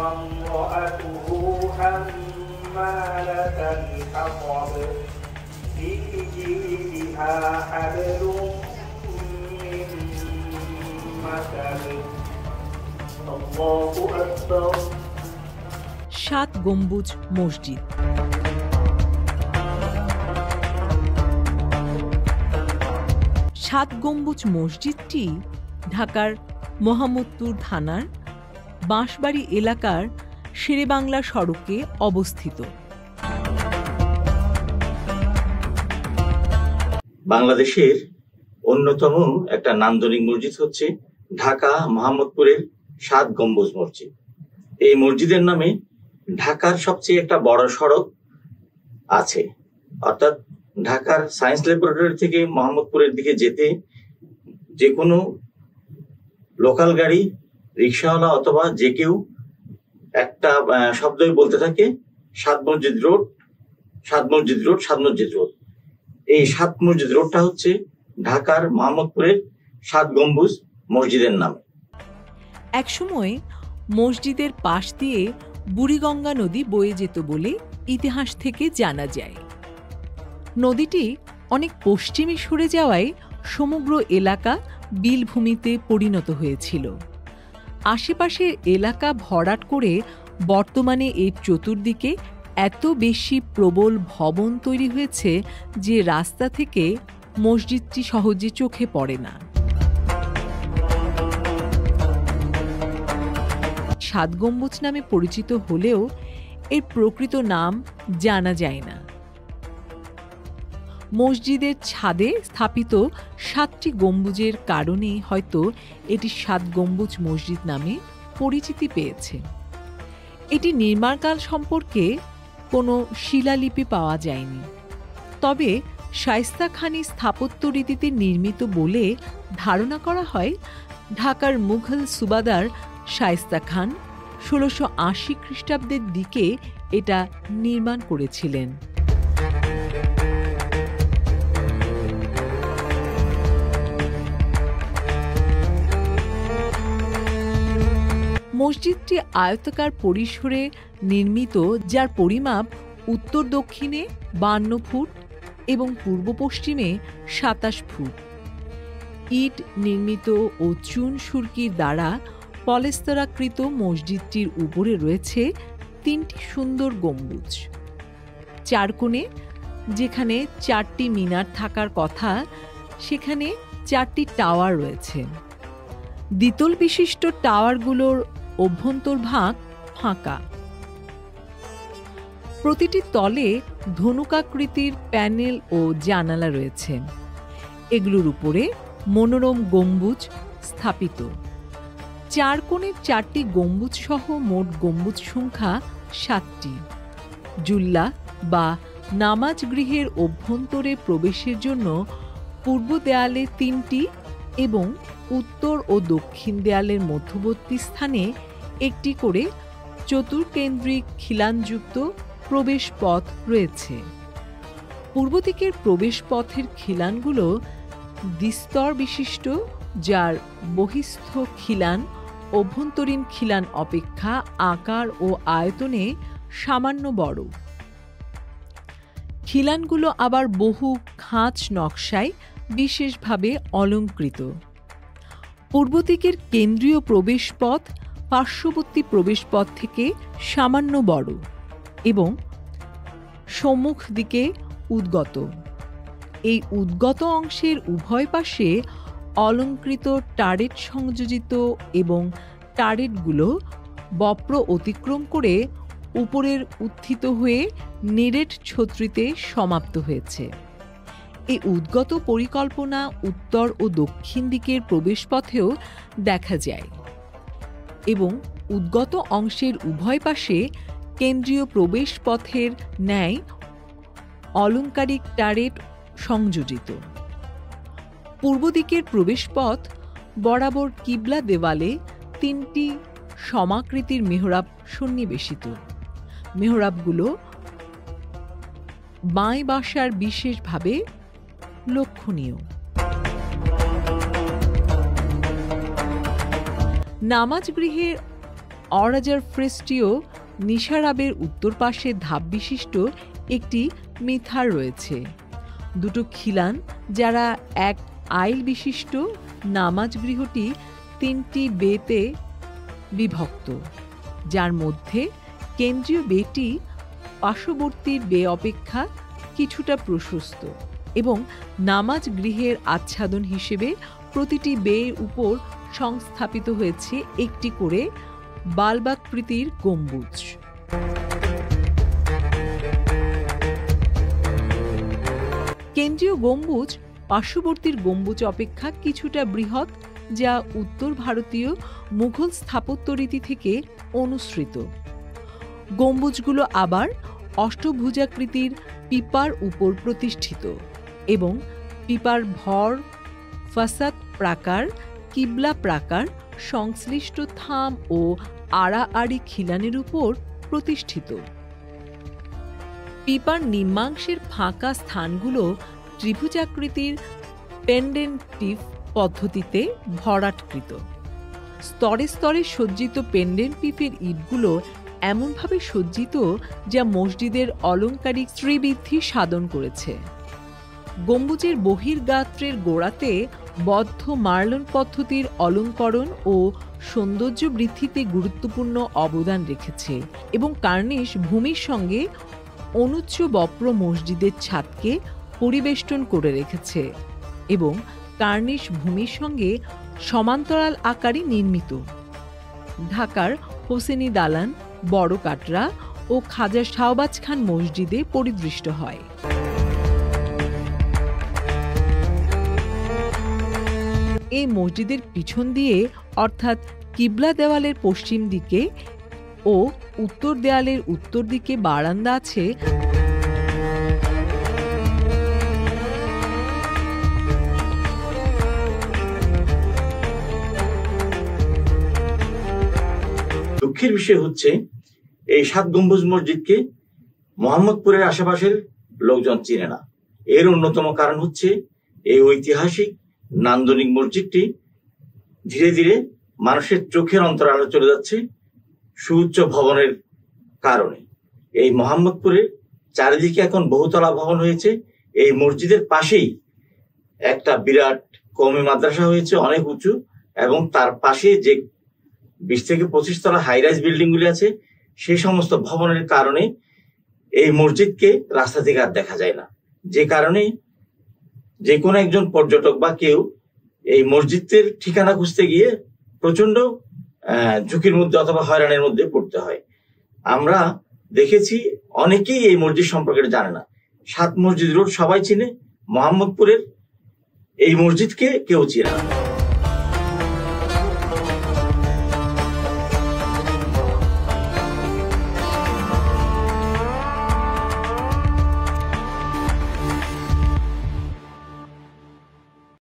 وامرأته حمالة الحطب في جيدها حبل من مسد الله أكبر 7 গম্বুজ মসজিদ। সাত গম্বুজ মসজিদটি ঢাকার মোহাম্মদপুর থানার বাঁশবাড়ি এলাকার শেরেবাংলা সড়কে অবস্থিত। বাংলাদেশের অন্যতম একটা নান্দনিক মসজিদ হচ্ছে ঢাকা মোহাম্মদপুরের 7 গম্বুজ মসজিদ। এই মসজিদের নামে ঢাকার সবচেয়ে একটা বড় সড়ক আছে, অর্থাৎ ঢাকার সায়েন্স ল্যাবরেটরি থেকে মোহাম্মদপুরের দিকে যেতে যে কোনো লোকাল গাড়ি, রিক্সাওয়ালা অথবা যে কেউ একটা শব্দই বলতে থাকে 7 মসজিদ রোড, 7 মসজিদ রোড, 7 মসজিদ রোড। এই 7 মসজিদ রোডটা হচ্ছে ঢাকার মোহাম্মদপুরের 7 গম্বুজ মসজিদের নাম। একসময় মসজিদের পাশ দিয়ে বুড়িগঙ্গা নদী বয়ে যেত বলে ইতিহাস থেকে জানা যায়। নদীটি অনেক পশ্চিমে সরে যাওয়ায় সমগ্র এলাকা বিলভূমিতে পরিণত হয়েছিল। আশেপাশের এলাকা ভরাট করে বর্তমানে এর চতুর্দিকে এত বেশি প্রবল ভবন তৈরি হয়েছে যে রাস্তা থেকে মসজিদটি সহজে চোখে পড়ে না। 7 গম্বুজ নামে পরিচিত হলেও এর প্রকৃত নাম জানা যায় না। মসজিদের ছাদে স্থাপিত 7টি গম্বুজের কারণে হয়তো এটি 7 গম্বুজ মসজিদ নামে পরিচিতি পেয়েছে। এটি নির্মাণকাল সম্পর্কে কোনো শিলালিপি পাওয়া যায়নি, তবে শায়েস্তা খানি স্থাপত্য রীতিতে নির্মিত বলে ধারণা করা হয়। ঢাকার মুঘল সুবাদার শায়েস্তা খান 1680 খ্রিস্টাব্দের দিকে এটা নির্মাণ করেছিলেন। মসজিদটি আয়তাকার পরিসরে নির্মিত, যার পরিমাপ উত্তর দক্ষিণে 52 ফুট এবং পূর্ব পশ্চিমে 27 ফুট। ইট নির্মিত ও চুন সুরকির দ্বারা পলেস্তরাকৃত মসজিদটির উপরে রয়েছে 3টি সুন্দর গম্বুজ। 4 কোণে যেখানে 4টি মিনার থাকার কথা, সেখানে 4টি টাওয়ার রয়েছে। দ্বিতল বিশিষ্ট টাওয়ারগুলোর অভ্যন্তরভাগ ফাঁকা। প্রতিটি তলে ধনুকাকৃতির প্যানেল ও জানালা রয়েছে। এগুলোর উপরে মনোরম গম্বুজ স্থাপিত। 4 কোণের 4টি গম্বুজ সহ মোট গম্বুজ সংখ্যা 7টি। জুল্লা বা নামাজ গৃহের অভ্যন্তরে প্রবেশের জন্য পূর্ব দেয়ালে 3টি এবং উত্তর ও দক্ষিণ দেয়ালের মধ্যবর্তী স্থানে একটি করে চতুর্কেন্দ্রিক খিলানযুক্ত প্রবেশ পথ রয়েছে। পূর্ব দিকের প্রবেশ পথের খিলানগুলো দ্বিস্তর বিশিষ্ট, যার বহিস্থ খিলান অভ্যন্তরীণ খিলান অপেক্ষা আকার ও আয়তনে সামান্য বড়। খিলানগুলো আবার বহু খাঁজ নকশায় বিশেষভাবে অলঙ্কৃত। পূর্ব দিকের কেন্দ্রীয় প্রবেশপথ পার্শ্ববর্তী প্রবেশপথ থেকে সামান্য বড় এবং সম্মুখ দিকে উদ্গত। এই উদ্গত অংশের উভয় পাশে অলঙ্কৃত টারেট সংযোজিত এবং টারেটগুলো বপ্র অতিক্রম করে উপরের উত্থিত হয়ে নেরেট ছত্রিতে সমাপ্ত হয়েছে। এই উদ্গত পরিকল্পনা উত্তর ও দক্ষিণ দিকের প্রবেশপথেও দেখা যায় এবং উদ্গত অংশের উভয় পাশে কেন্দ্রীয় প্রবেশপথের ন্যায় অলংকারিক টারেট সংযোজিত। পূর্ব দিকের প্রবেশপথ বরাবর কিবলা দেওয়ালে 3টি সমাকৃতির মেহরাব সন্নিবেশিত। মেহরাবগুলো বাঁয় বাসার বিশেষভাবে লক্ষণীয়। নামাজ গৃহের অরাজার ফ্রেস্টিও নিশারাবের উত্তর পাশে ধাপ বিশিষ্ট একটি মিথার রয়েছে। দুটো খিলান যারা এক আইল বিশিষ্ট নামাজ গৃহটি 3টি বেতে বিভক্ত, যার মধ্যে কেন্দ্রীয় বেটি পার্শ্ববর্তী বে অপেক্ষা কিছুটা প্রশস্ত এবং নামাজ গৃহের আচ্ছাদন হিসেবে প্রতিটি বেয়ের উপর সংস্থাপিত হয়েছে একটি করে বালবাকৃতির গম্বুজ। কেন্দ্রীয় গম্বুজ পার্শ্ববর্তীর গম্বুজ অপেক্ষা কিছুটা বৃহৎ, যা উত্তর ভারতীয় মুঘল স্থাপত্যরীতি থেকে অনুসৃত। গম্বুজগুলো আবার অষ্টভুজাকৃতির পিপার উপর প্রতিষ্ঠিত এবং পিপার ভর, ফাসাদ প্রাকার, কিবলা প্রাকার সংশ্লিষ্ট থাম ও আড়াআড়ি খিলানের উপর প্রতিষ্ঠিত। পিপার নিম্নাংশের ফাঁকা স্থানগুলো ত্রিভুজাকৃতির পেন্ডেন্টিভ পদ্ধতিতে ভরাটকৃত। স্তরে স্তরে সজ্জিত পেন্ডেন্ট পিপের ইটগুলো এমনভাবে সজ্জিত যা মসজিদের অলংকারিক শ্রীবৃদ্ধি সাধন করেছে। গম্বুজের বহির্গাত্রের গোড়াতে বদ্ধ মার্লন পদ্ধতির অলঙ্করণ ও সৌন্দর্য বৃদ্ধিতে গুরুত্বপূর্ণ অবদান রেখেছে এবং কার্নিশ ভূমির সঙ্গে অনুচ্চ বপ্র মসজিদের ছাদকে পরিবেষ্টন করে রেখেছে এবং কার্নিশ ভূমির সঙ্গে সমান্তরাল আকারে নির্মিত। ঢাকার হোসেনি দালান, বড় কাটরা ও খাজা শাহবাজ খান মসজিদে পরিদৃষ্ট হয়। এই মসজিদের পিছন দিয়ে অর্থাৎ কিবলা দেওয়ালের পশ্চিম দিকে ও উত্তর দেয়ালের উত্তর দিকে বারান্দা আছে। দুঃখের বিষয় হচ্ছে এই 7 গম্বুজ মসজিদকে মোহাম্মদপুরের আশেপাশের লোকজন চিনে না। এর অন্যতম কারণ হচ্ছে এই ঐতিহাসিক নান্দনিক মসজিদটি ধীরে ধীরে মানুষের চোখের অন্তরালে চলে যাচ্ছে সুউচ্চ ভবনের কারণে। এই মোহাম্মদপুরের চারিদিকে এখন বহুতলা ভবন হয়েছে। এই মসজিদের পাশেই একটা বিরাট কওমি মাদ্রাসা হয়েছে, অনেক উঁচু, এবং তার পাশে যে 20 থেকে 25 তলা হাইরাইজ বিল্ডিং গুলি আছে, সেই সমস্ত ভবনের কারণে এই মসজিদকে রাস্তা থেকে আর দেখা যায় না। যে কারণে যে কোনো একজন পর্যটক বা কেউ এই মসজিদের ঠিকানা খুঁজতে গিয়ে প্রচন্ড ঝুঁকির মধ্যে অথবা হয়রানির মধ্যে পড়তে হয়। আমরা দেখেছি অনেকেই এই মসজিদ সম্পর্কে জানে না। 7 মসজিদ রোড সবাই চিনে, মোহাম্মদপুরের এই মসজিদকে কেউ চিনে না।